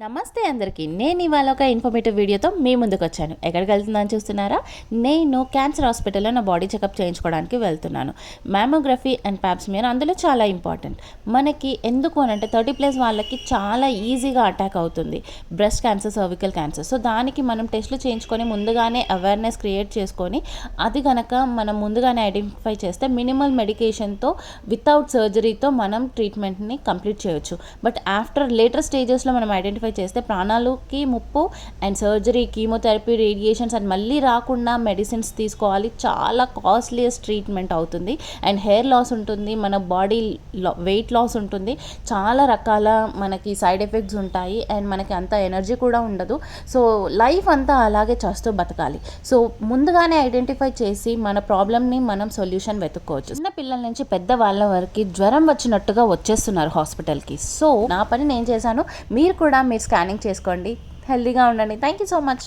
నమస్తే అందరికీ. నేను ఇవాళ ఒక ఇన్ఫర్మేటివ్ వీడియోతో మీ ముందుకు వచ్చాను. ఎక్కడికి వెళ్తుందని చూస్తున్నారా? నేను క్యాన్సర్ హాస్పిటల్లో నా బాడీ చెకప్ చేయించుకోవడానికి వెళ్తున్నాను. మ్యామోగ్రఫీ అండ్ ప్యాప్స్మియర్ అందులో చాలా ఇంపార్టెంట్. మనకి ఎందుకు అనంటే 30+ వాళ్ళకి చాలా ఈజీగా అటాక్ అవుతుంది breast cancer, cervical cancer. So దానికి మనం టెస్టులు చేయించుకొని ముందుగానే అవేర్నెస్ క్రియేట్ చేసుకొని అది కనుక మనం ముందుగానే ఐడెంటిఫై చేస్తే మినిమల్ మెడికేషన్తో వితౌట్ సర్జరీతో మనం ట్రీట్మెంట్ని కంప్లీట్ చేయొచ్చు. బట్ ఆఫ్టర్ లేటర్ స్టేజెస్లో మనం ఐడెంటిఫై చేస్తే ప్రాణాలకి ముప్పు and surgery, chemotherapy, radiations and మళ్ళీ రాకుండా మెడిసిన్స్ తీసుకోవాలి. చాలా కాస్ట్లీయెస్ట్ ట్రీట్మెంట్ అవుతుంది. అండ్ హెయిర్ లాస్ ఉంటుంది, మన బాడీ వెయిట్ లాస్ ఉంటుంది, చాలా రకాల మనకి సైడ్ ఎఫెక్ట్స్ ఉంటాయి అండ్ మనకి అంత ఎనర్జీ కూడా ఉండదు. సో లైఫ్ అంతా అలాగే చేస్తూ బతకాలి. సో ముందుగానే ఐడెంటిఫై చేసి మన ప్రాబ్లమ్ని మనం సొల్యూషన్ వెతుక్కోవచ్చు. చిన్న పిల్లల నుంచి పెద్ద వాళ్ళ వరకు జ్వరం వచ్చినట్టుగా వచ్చేస్తున్నారు హాస్పిటల్కి. సో నా పని నేను చేశాను, మీరు కూడా మీరు స్కానింగ్ చేసుకోండి, హెల్తీగా ఉండండి. Thank you so much.